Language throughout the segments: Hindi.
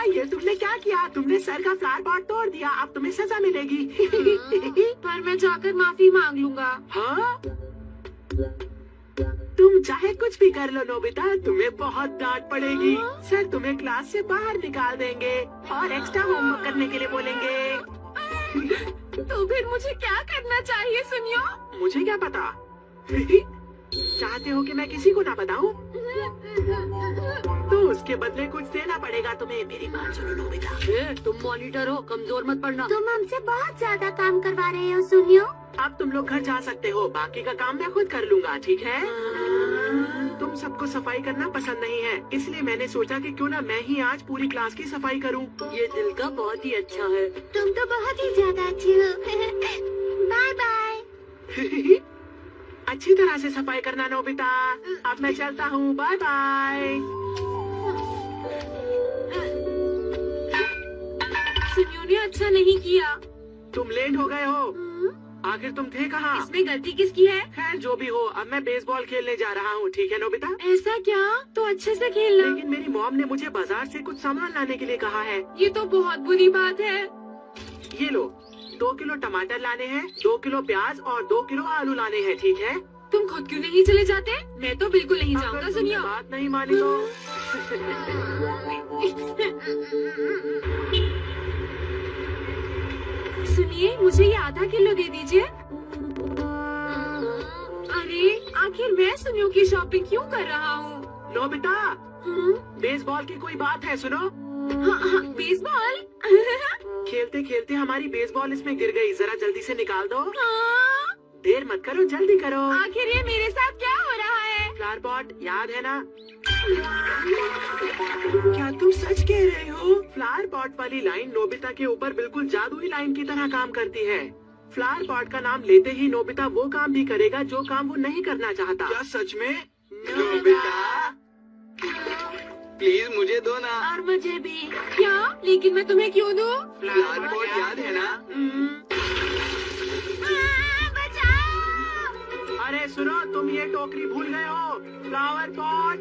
ये तुमने क्या किया? तुमने सर का फ्लावर पॉट तोड़ दिया। अब तुम्हें सजा मिलेगी। पर मैं जाकर माफी मांग लूंगा। हाँ? तुम चाहे कुछ भी कर लो नोबिता, तुम्हें बहुत डांट पड़ेगी। सर तुम्हें क्लास से बाहर निकाल देंगे और एक्स्ट्रा होमवर्क करने के लिए बोलेंगे। तो फिर मुझे क्या करना चाहिए सुनियो? मुझे क्या पता? चाहते हो कि मैं किसी को ना बताऊं? तो उसके बदले कुछ देना पड़ेगा तुम्हें। मेरी बात सुनो नोबिता। तुम मॉनिटर हो, कमजोर मत पड़ना। तुम हमसे बहुत ज्यादा काम करवा रहे हो सुनियो। अब तुम लोग घर जा सकते हो। बाकी का काम मैं खुद कर लूंगा, ठीक है? तुम सबको सफाई करना पसंद नहीं है, इसलिए मैंने सोचा कि क्यों ना मैं ही आज पूरी क्लास की सफाई करूं। ये दिल का बहुत ही अच्छा है। तुम तो बहुत ही ज्यादा अच्छे हो। Bye bye. अच्छी तरह से सफाई करना नोबिता। अब मैं चलता हूँ, बाय बाय। सुनियो ने अच्छा नहीं किया। तुम लेट हो गए हो। आखिर तुम थे कहाँ? इसमें गलती किसकी है? खैर जो भी हो, अब मैं बेसबॉल खेलने जा रहा हूँ, ठीक है नोबिता? ऐसा क्या? तो अच्छे से खेलना। लेकिन मेरी मॉम ने मुझे बाजार से कुछ सामान लाने के लिए कहा है। ये तो बहुत बुरी बात है। ये लो, 2 किलो टमाटर लाने हैं, 2 किलो प्याज और 2 किलो आलू लाने हैं, ठीक है? तुम खुद क्यों नहीं चले जाते? मैं तो बिल्कुल नहीं जाऊंगा अगर सुनियो। तुमने बात नहीं मानी तो सुनिए, मुझे ये आधा किलो दे दीजिए। अरे आखिर मैं सुनियो की शॉपिंग क्यों कर रहा हूँ? नोबिता, बेसबॉल की कोई बात है, सुनो। हाँ, बेसबॉल। खेलते खेलते हमारी बेसबॉल इसमें गिर गई, जरा जल्दी से निकाल दो। हाँ? देर मत करो, जल्दी करो। आखिर ये मेरे साथ क्या हो रहा है? फ्लावर पॉट याद है ना? क्या तुम सच कह रहे हो? फ्लावर पॉट वाली लाइन नोबिता के ऊपर बिल्कुल जादुई लाइन की तरह काम करती है। फ्लावर पॉट का नाम लेते ही नोबिता वो काम भी करेगा जो काम वो नहीं करना चाहता। क्या सच में? नोबिता, प्लीज मुझे दो ना। और मुझे भी। क्या? लेकिन मैं तुम्हें क्यों दूँ? फ्लावर पॉट याद है ना? अरे सुनो, तुम ये टोकरी भूल गए हो। फ्लावर पॉट,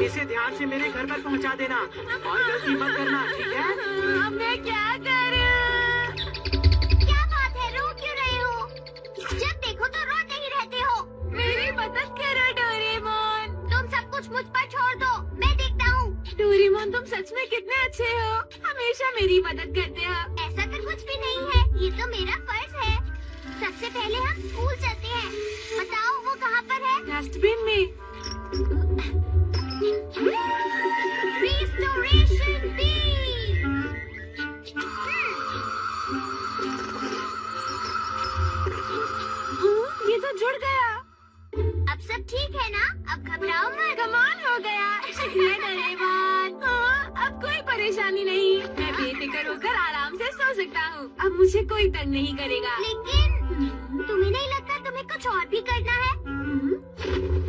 इसे ध्यान से मेरे घर पर पहुंचा देना और गलती मत करना, ठीक है? अब मैं क्या करूं? क्या बात है, रो क्यों रहे हो? जब देखो तो रोते ही रहते हो। मेरी मदद करो डोरेमोन। तुम सब कुछ मुझ पर छोड़ दो, मैं देखता हूँ। डोरेमोन, तुम सच में कितने अच्छे हो। हमेशा मेरी मदद करते हो। ऐसा तो कुछ भी नहीं है, ये तो मेरा फर्ज है। सबसे पहले हम स्कूल चलते हैं। बताओ वो कहाँ पर है? डस्टबिन में। Restoration B. ये तो जुड़ गया। अब सब ठीक है ना? अब घबराओ मत। कमाल हो गया। शुक्रिया डोरेमोन। हाँ, अब कोई परेशानी नहीं। मैं बेफिक्र होकर आराम से सो सकता हूँ। अब मुझे कोई तंग नहीं करेगा। लेकिन तुम्हें नहीं लगता तुम्हें कुछ और भी करना है?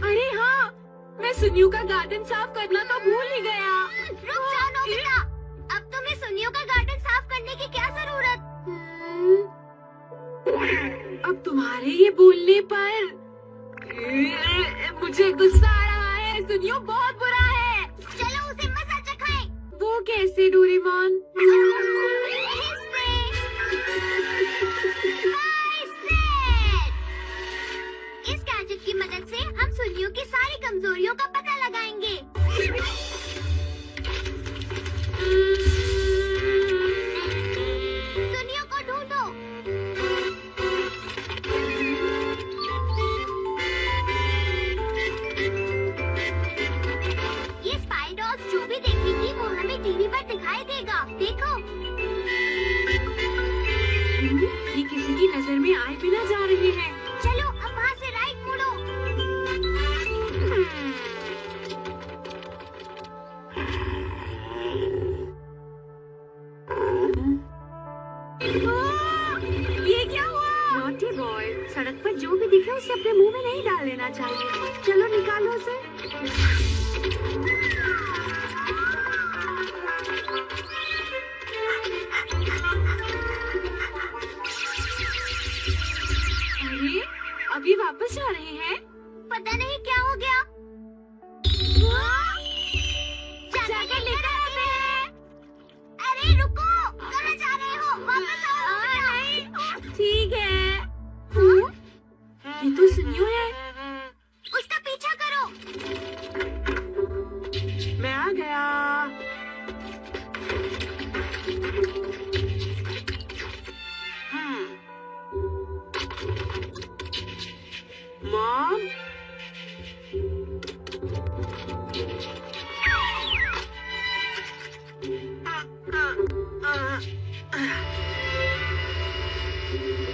अरे हाँ, मैं सुनियो का गार्डन साफ करना तो भूल ही गया। रुक जाओ नोबिता, अब तुम्हें सुनियो का गार्डन साफ करने की क्या जरूरत? अब तुम्हारे ये बोलने पर मुझे गुस्सा आ रहा है। सुनियो बहुत बुरा है। चलो उसे मजा चखाएं। वो कैसे डोरेमोन? इस गैजेट की मदद से हम सुनियो की सारी कमजोरियों का पता लगाएंगे। सुनियो को ढूंढो। ये स्पाई डॉल्स जो भी देखेगी वो हमें टीवी पर दिखाई देगा। देखो, ये किसी की नजर में आए बिना जा रहे हैं। चलो अब वहाँ से राइट मुड़ो। ये क्या हुआ? नॉटी बॉय, सड़क पर जो भी दिखे उसे अपने मुंह में नहीं डाल लेना चाहिए। चलो निकालो उसे। अरे अभी वापस जा रहे हैं? पता नहीं क्या हो गया। जाकर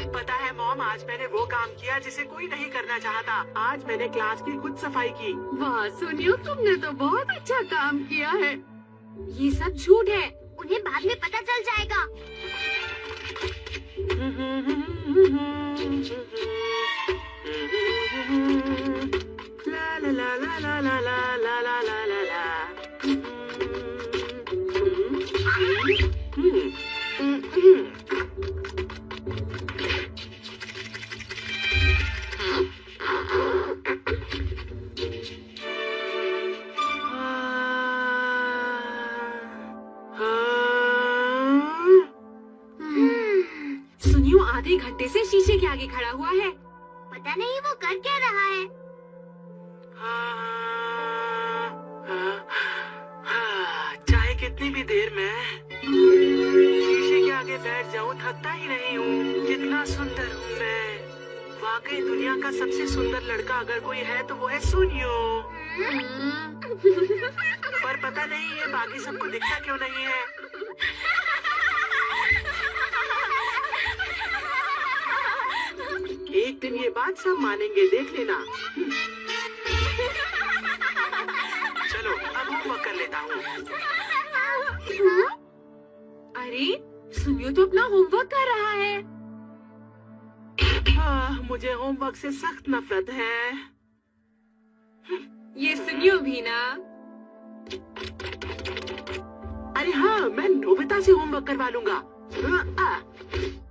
पता है मॉम, आज मैंने वो काम किया जिसे कोई नहीं करना चाहता। आज मैंने क्लास की खुद सफाई की। वाह सुनियो, तुमने तो बहुत अच्छा काम किया है। ये सब झूठ है। उन्हें बाद में पता चल जाएगा। ला ला ला ला ला ला ला ला ला ला ला ला। सुनियो, आधे घंटे से शीशे के आगे खड़ा हुआ है। पता नहीं वो कर क्या रहा है। चाहे कितनी भी देर में शीशे के आगे बैठ जाऊं, थकता ही नहीं हूँ। कितना सुंदर हूँ मैं। वाकई दुनिया का सबसे सुंदर लड़का अगर कोई है तो वो है सुनियो। पर पता नहीं ये बाकी सबको दिखता क्यों नहीं है। एक दिन ये बात सब मानेंगे, देख लेना। चलो अब होमवर्क कर लेता हूँ। अरे सुनियो तो अपना होमवर्क कर रहा है। मुझे होमवर्क से सख्त नफरत है। ये सुनियो भी ना। अरे हाँ, मैं नोबिता से होमवर्क करवा लूंगा।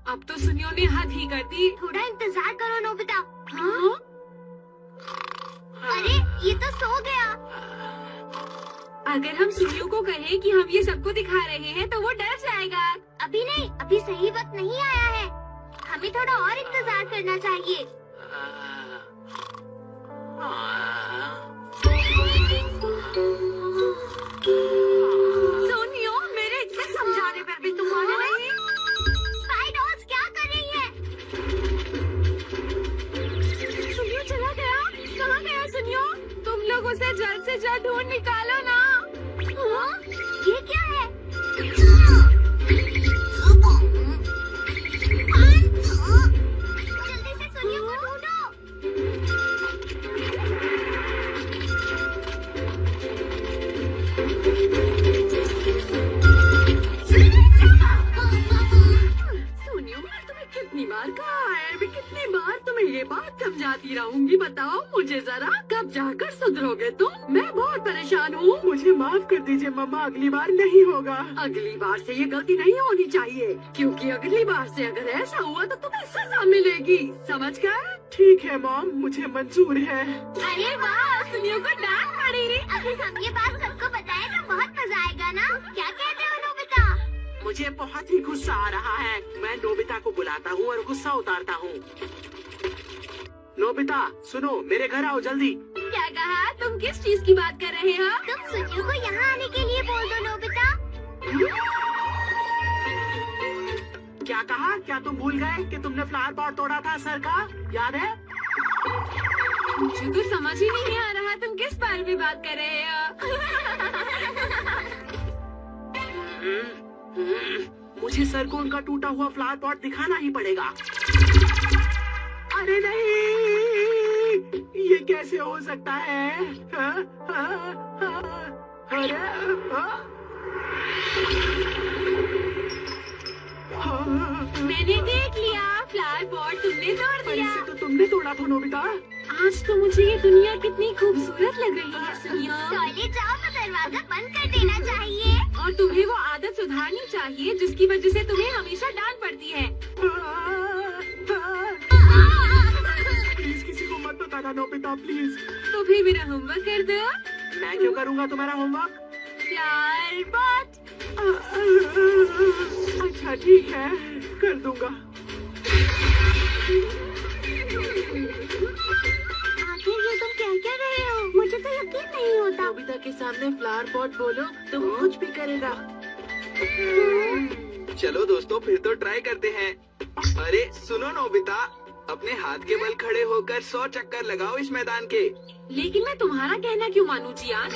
अब तो सुनियो ने हद ही कर दी। थोड़ा इंतजार करो नोबिता। हाँ? अरे ये तो सो गया। अगर हम सुनियो को कहें कि हम ये सबको दिखा रहे हैं तो वो डर जाएगा। अभी नहीं, अभी सही वक्त नहीं आया है। हमें थोड़ा और इंतजार करना चाहिए। सुनियो, मेरे इतने समझाने पर भी तुम माने नहीं। स्पाई डॉग्स क्या कर रही है? सुनियो चला गया। कहाँ गया सुनियो? तुम लोग उसे जल्द से जल्द ढूंढ निकालो ना। हाँ? ये क्या है? जल्दी से सुनियो को ढूंढो। सुनियो, मैं तुम्हें कितनी बार कहा है, मैं कितनी बार तुम्हें ये बात समझाती रहूंगी। बताओ मुझे जरा, कब जाकर सुधरोगे तुम? मैं बहुत परेशान हूँ। मुझे माफ कर दीजिए मम्मा, अगली बार नहीं होगा। अगली बार से ये गलती नहीं होनी चाहिए, क्योंकि अगली बार से अगर ऐसा हुआ तो तुम्हें सजा मिलेगी। समझ गए? ठीक है मॉम, मुझे मंजूर है। अरे वाह, सुनियो को डांट पड़ी। अगर हम ये बात सबको बताएं तो बहुत मजा आएगा ना? क्या कहते हो नोबिता? मुझे बहुत ही गुस्सा आ रहा है। मैं नोबिता को बुलाता हूँ और गुस्सा उतारता हूँ। नोबिता सुनो, मेरे घर आओ जल्दी। क्या कहा? तुम किस चीज की बात कर रहे हो? तुम सुनियो को यहाँ आने के लिए बोल दो नोबिता। क्या कहा? क्या तुम भूल गए कि तुमने फ्लावर पॉट तोड़ा था सर का? याद है? मुझे तो समझ ही नहीं आ रहा तुम किस बारे में बात कर रहे हो। मुझे सर को उनका टूटा हुआ फ्लावर पॉट दिखाना ही पड़ेगा। अरे नहीं, ये कैसे हो सकता है? अरे मैंने देख लिया, फ्लावर पॉट तुमने तोड़ पर दिया। इसे तो तुमने तोड़ा था नोबिता। आज तो मुझे ये दुनिया कितनी खूबसूरत लग रही है सुनियो। टॉयलेट जाओ तो दरवाजा बंद कर देना चाहिए। और तुम्हें वो आदत सुधारनी चाहिए जिसकी वजह से तुम्हें हमेशा डांट पड़ती है। प्लीज किसी को मत बताना नोबिता, प्लीज। तो भी मेरा होमवर्क कर दो। मैं क्यों करूँगा तुम्हारा होमवर्क? Flower pot. अच्छा ठीक है, कर दूंगा। आखिर ये तुम क्या कह रहे हो? मुझे तो यकीन नहीं होता। नोबिता के सामने फ्लावर पॉट बोलो तो वो कुछ भी करेगा। चलो दोस्तों, फिर तो ट्राई करते हैं। अरे सुनो नोबिता, अपने हाथ के बल खड़े होकर 100 चक्कर लगाओ इस मैदान के। लेकिन मैं तुम्हारा कहना क्यों मानूं जियान?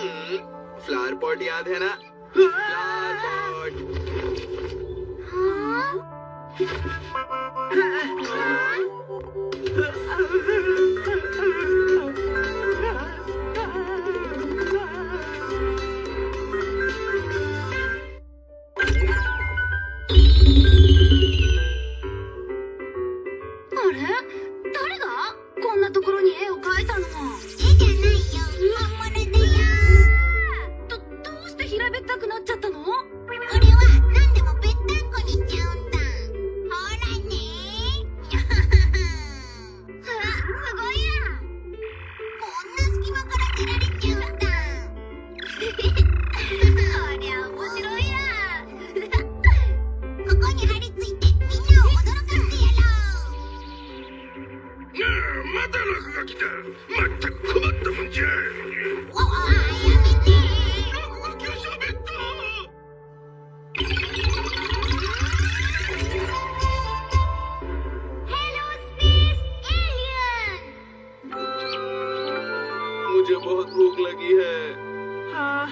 फ्लावर पॉट याद है ना? Flower pot. हाँ? くなっちゃったの？俺は何でもぺったんこにしちゃうんだ。ほらねすごいや。こんな隙間から出られちゃうんだ。こりゃ面白いや。ここに張り付いてみんなを驚かせてやろう。またラクが来た。まったく困ったもんじゃ。わわやめて。ラクが今日喋った。हेलो स्पेस एलियन। मुझे बहुत भूख लगी है। हाँ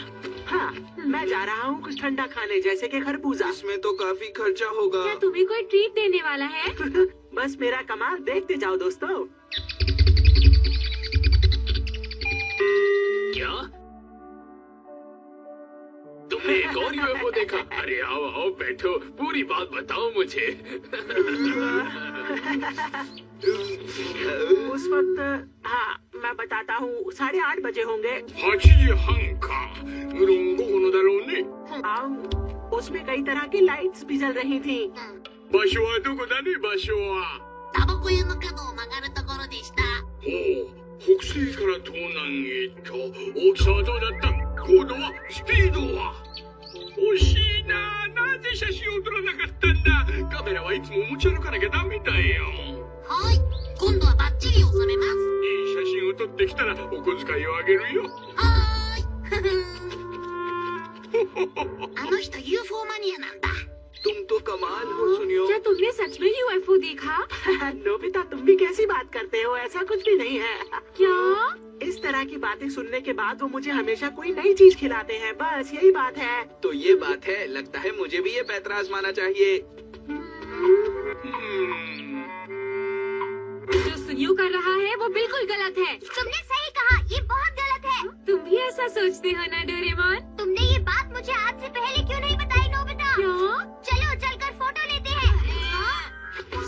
हाँ, मैं जा रहा हूँ कुछ ठंडा खाने, जैसे कि खरबूजा। इसमें तो काफी खर्चा होगा। क्या तुम्हें कोई ट्रीट देने वाला है? बस मेरा कमाल देखते जाओ दोस्तों। क्या तुमने एक और यूएफओ देखा? अरे आओ आओ बैठो, पूरी बात बताओ मुझे। उस वक्त हाँ मैं बताता हूँ, 8:30 बजे होंगे। 8時半か。午後のだろうね。उसमें कई तरह की लाइट्स भी जल रही थी। 場所はどこだね、場所は。タバコ屋の角を曲がるところでした。ほう。北西から東南へと。大きさはどうだった？高度は？スピードは？惜しいな。なぜ写真を撮らなかったんだ。カメラはいつも持ち歩かなきゃダメだよ。はい、今度はバッチリ収めます。いい写真を撮ってきたらお小遣いをあげるよ。はーい。あの人 UFO マニアなんだ。तुम तो कमाल हो सुनियो। क्या तुमने सच में यूएफओ देखा? नोबिता तुम भी कैसी बात करते हो, ऐसा कुछ भी नहीं है। क्या? इस तरह की बातें सुनने के बाद वो मुझे हमेशा कोई नई चीज खिलाते हैं, बस यही बात है। तो ये बात है, लगता है मुझे भी ये पैतरा आजमाना चाहिए। जो सुनियो कर रहा है वो बिल्कुल गलत है। तुमने सही कहा, ये बहुत गलत है। तुम भी ऐसा सोचते हो ना डोरेमोन? तुमने ये बात मुझे आज से पहले क्यों नहीं बताई नोबिता? क्या? चलो चलकर फोटो लेते हैं।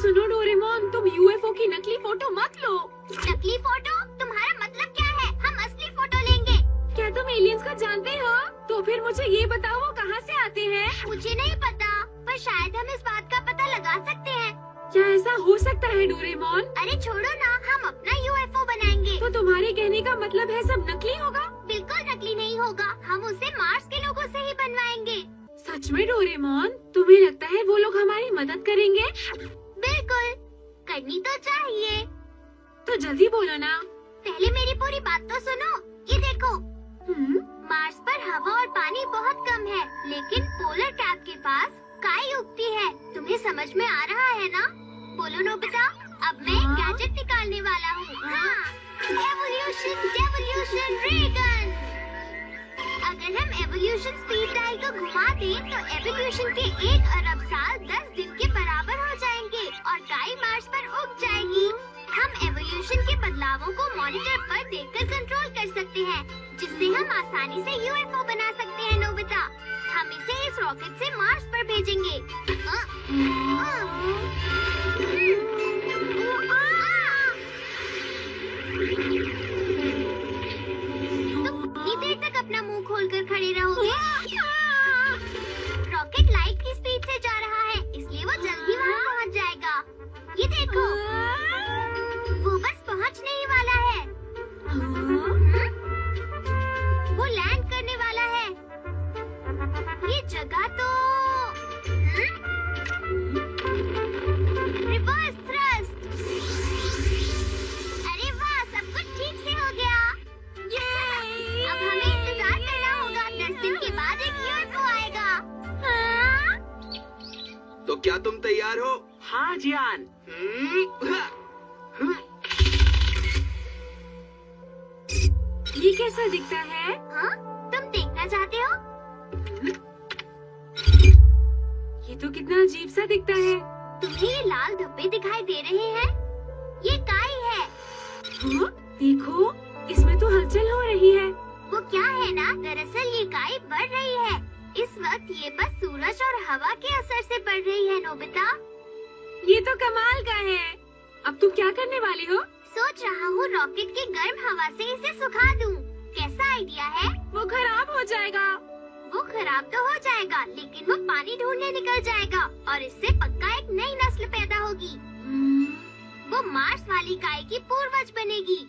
सुनो डोरेमोन, तुम यूएफओ की नकली फोटो मत लो। नकली फोटो? तुम्हारा मतलब क्या है? हम असली फोटो लेंगे। क्या तुम एलियंस को जानते हो? तो फिर मुझे ये बताओ वो कहाँ से आते हैं? मुझे नहीं पता, पर शायद हम इस बात का पता लगा सकते हैं। क्या ऐसा हो सकता है डोरेमोन? अरे छोड़ो ना, हम अपना यूएफओ बनाएंगे। तो तुम्हारे कहने का मतलब है सब नकली होगा? बिल्कुल नकली नहीं होगा, हम उसे मार्स के लोगों से ही बनवाएंगे। सच में डोरेमोन? तुम्हें लगता है वो लोग हमारी मदद करेंगे? बिल्कुल, करनी तो चाहिए। तो जल्दी बोलो ना। पहले मेरी पूरी बात तो सुनो। ये देखो, मार्स पर हवा और पानी बहुत कम है, लेकिन पोलर कैप के पास काई उगती है। तुम्हें समझ में आ रहा है ना? बोलो नोबिता, अब मैं गैजेट निकालने वाला हूँ। हाँ, एवोल्यूशन डेवोल्यूशन रेगन। अगर हम एवोल्यूशन स्पीड डायल को घुमा दें तो एवोल्यूशन के 1 अरब साल 10 दिन के बराबर हो जाएंगे और काई मार्स पर उग जाएगी। हम एवोल्यूशन के बदलावों को मॉनिटर पर देखकर कंट्रोल कर सकते हैं, जिससे हम आसानी से यूएफओ बना सकते हैं नोबिता। हम इसे इस रॉकेट से मार्स पर भेजेंगे। तुम कितनी देर तक अपना मुंह खोलकर खड़े रहोगे? रॉकेट लाइट की स्पीड से जा रहा है, इसलिए वो जल्दी वहाँ पहुँच जाएगा। ये देखो, वो बस पहुँचने ही वाला है। वो लैंड करने वाला है। ये जगह तो रिवर्स थ्रस्ट। अरे वाह, सब कुछ ठीक से हो गया। अब हमें इंतजार करना होगा, 10 दिन के बाद एक यूएफओ आएगा। हाँ? तो क्या तुम तैयार हो? हाँ जियान। ये कैसा दिखता है? हाँ? तुम देखना चाहते हो? ये तो कितना अजीब सा दिखता है। तुम्हें ये लाल धब्बे दिखाई दे रहे हैं? ये काई है। हाँ? देखो, इसमें तो हलचल हो रही है। वो क्या है ना, दरअसल ये काई बढ़ रही है। इस वक्त ये बस सूरज और हवा के असर से बढ़ रही है नोबिता। ये तो कमाल का है। अब तुम क्या करने वाली हो? सोच रहा हूँ रॉकेट की गर्म हवा से इसे सुखा दूँ। कैसा आइडिया है? वो खराब हो जाएगा। वो खराब तो हो जाएगा, लेकिन वो पानी ढूंढने निकल जाएगा और इससे पक्का एक नई नस्ल पैदा होगी। वो मार्स वाली गाय की पूर्वज बनेगी।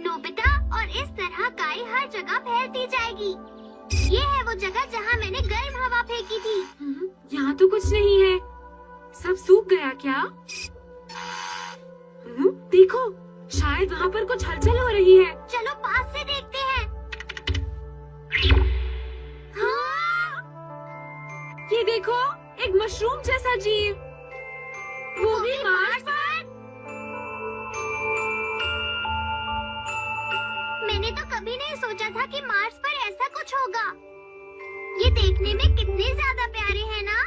नोबिता, और इस तरह गाय हर जगह फैलती जाएगी। ये है वो जगह जहाँ मैंने गर्म हवा फेंकी थी। यहाँ तो कुछ नहीं है, सब सूख गया क्या? देखो, शायद वहाँ पर कुछ हलचल हो रही है। चलो पास से देखते हैं। हाँ? ये देखो, एक मशरूम जैसा जीव, वो भी मार्स पर। मैंने तो कभी नहीं सोचा था कि मार्स पर ऐसा कुछ होगा। ये देखने में कितने ज्यादा प्यारे हैं ना?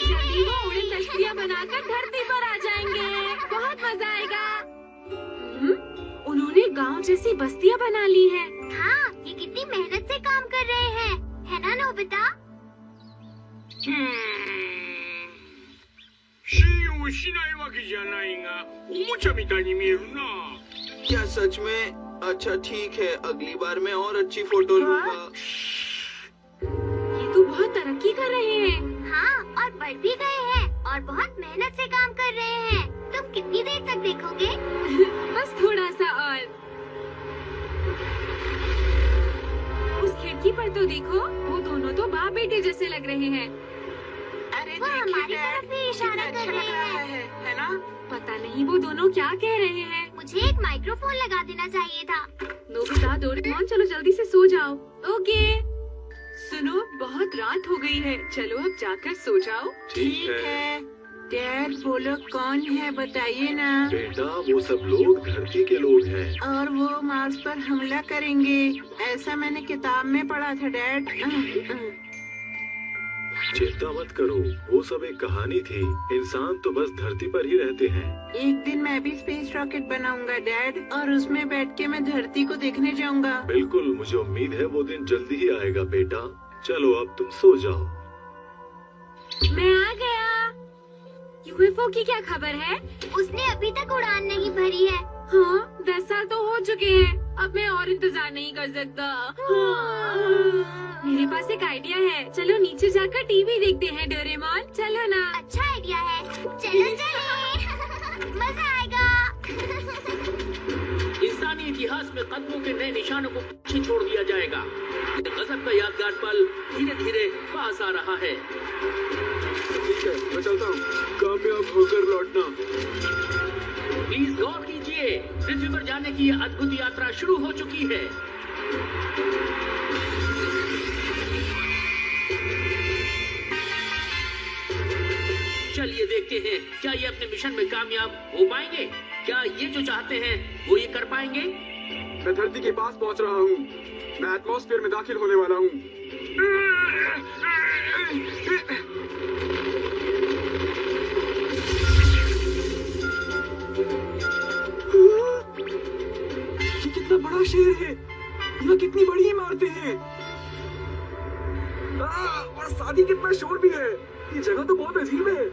जल्दी वो उड़न तख्तियाँ बनाकर धरती पर आ जाएंगे, बहुत मजा आएगा। उन्होंने गांव जैसी बस्तियाँ बना ली हैं। हाँ, ये कितनी मेहनत से काम कर रहे हैं, है ना नोबिता? 信用しないわけじゃないが、おもちゃみたいに見えるな。 क्या सच में? अच्छा ठीक है, अगली बार मैं और अच्छी फोटो लूंगा। ये तो बहुत तरक्की कर रहे हैं। हाँ, और बढ़ भी गए हैं और बहुत मेहनत से काम कर रहे हैं। तुम कितनी देर तक देखोगे? बस थोड़ा सा और। उस खिड़की पर तो देखो, वो दोनों तो बाप बेटे जैसे लग रहे हैं। अरे वो हमारी तरफ भी इशारा कर रहे हैं। है ना? पता नहीं वो दोनों क्या कह रहे हैं। मुझे एक माइक्रोफोन लगा देना चाहिए था। नोबिता, डोरेमोन, चलो जल्दी से सो जाओ। ओके। सुनो, बहुत रात हो गई है, चलो अब जाकर सो जाओ। ठीक है। डैड, वो लोग कौन है बताइए ना। बेटा, वो सब लोग धरती के लोग हैं। और वो मार्स पर हमला करेंगे, ऐसा मैंने किताब में पढ़ा था डैड। चिंता मत करो, वो सब एक कहानी थी। इंसान तो बस धरती पर ही रहते हैं। एक दिन मैं भी स्पेस रॉकेट बनाऊंगा डैड, और उसमें बैठ के मैं धरती को देखने जाऊंगा। बिल्कुल, मुझे उम्मीद है वो दिन जल्दी ही आएगा बेटा। चलो अब तुम सो जाओ। मैं आ गया। यूएफओ की क्या खबर है? उसने अभी तक उड़ान नहीं भरी है। हाँ, 10 साल तो हो चुके हैं, अब मैं और इंतजार नहीं कर सकता। मेरे पास एक आइडिया है, चलो नीचे जाकर टीवी देखते हैं डोरेमोन, चलो ना। अच्छा आइडिया है, चलो चले। मजा आएगा। इंसानी इतिहास में कदमों के नए निशानों को पीछे छोड़ दिया जाएगा। ये गजब का यादगार पल धीरे धीरे पास आ रहा है। ठीक है, मैं चलता हूँ। कामयाब होकर लौटना। प्लीज गौर कीजिए, पृथ्वी पर जाने की ये अद्भुत यात्रा शुरू हो चुकी है। चलिए देखते हैं, क्या ये अपने मिशन में कामयाब हो पाएंगे? क्या ये जो चाहते हैं वो ये कर पाएंगे? मैं धरती के पास पहुंच रहा हूँ। मैं एटमॉस्फेयर में दाखिल होने वाला हूँ। ये कितना बड़ा शहर है, यहाँ कितनी बड़ी इमारतें हैं। और साथ ही कितना शोर भी है। ये जगह तो बहुत अजीब है।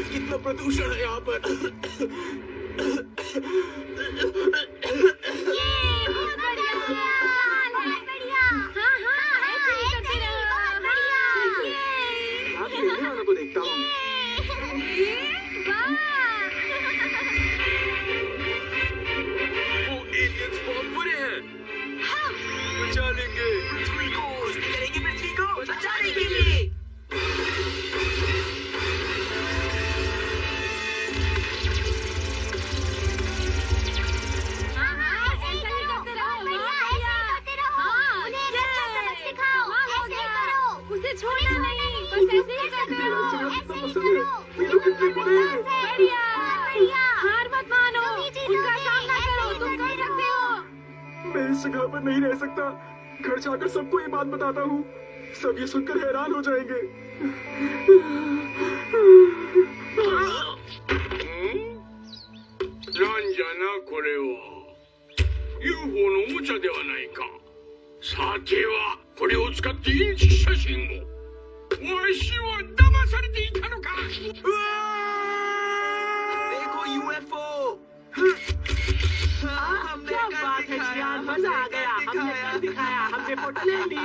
कितना प्रदूषण है यहाँ पर। आना तो देखता हूँ। वो एलियंस बहुत बुरे हैं। बचा लेंगे पृथ्वी को, करेंगे पृथ्वी को बचाने के लिए। छोड़ना नहीं, बस ऐसे ही करते रहो। ये लोग कितने बुरे हैं। बढ़िया, हार मत मानो, उनका सामना करो, तुम कर सकते हो। मैं इस जगह पर नहीं रह सकता। घर जाकर सबको ये बात बताता हूँ, सब ये सुनकर हैरान हो जाएंगे। जाना कोरे वा UFO のおもちゃではないか。さてはこれを使ってインチキ写真を。わしは騙されていたのか。देखो यूएफओ। क्या बात है यार, मजा आ गया। हमने कर दिखाया, हमने फोटो ले ली।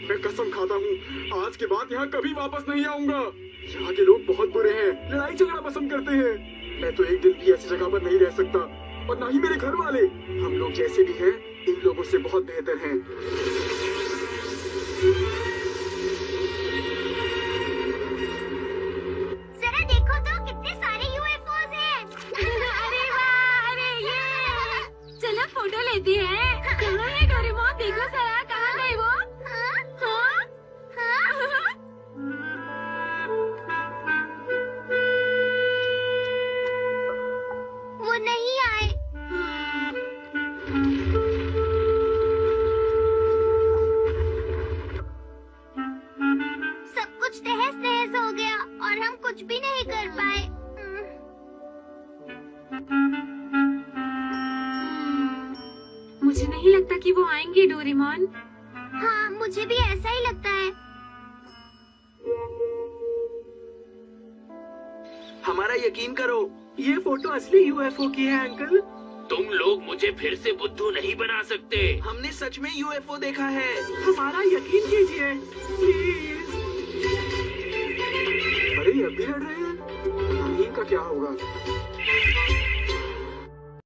मैं कसम खाता हूँ आज के बाद यहाँ कभी वापस नहीं आऊंगा। यहाँ के लोग बहुत बुरे हैं, लड़ाई झगड़ा पसंद करते हैं। मैं तो एक दिन भी ऐसी जगह पर नहीं रह सकता, और ना ही मेरे घर वाले। हम लोग जैसे भी हैं इन लोगों से बहुत बेहतर हैं। जरा देखो तो कितने सारे यूएफओज हैं। अरे वाह, अरे ये। चलो फोटो लेते हैं। कहाँ है डोरेमोन? देखो जरा, कहाँ गए वो? हाँ? हाँ? हाँ? वो नहीं आए। सब कुछ तहस नहस हो गया और हम कुछ भी नहीं कर पाए। मुझे नहीं लगता कि वो आएंगे डोरेमोन। हाँ, मुझे भी ऐसा ही लगता है। हमारा यकीन करो, ये फोटो असली यूएफओ की है अंकल। तुम लोग मुझे फिर से बुद्धू नहीं बना सकते। हमने सच में यूएफओ देखा है। हमारा यकीन कीजिए प्लीज। अरे ये अब भी लड़ रहे हैं, इनका क्या होगा?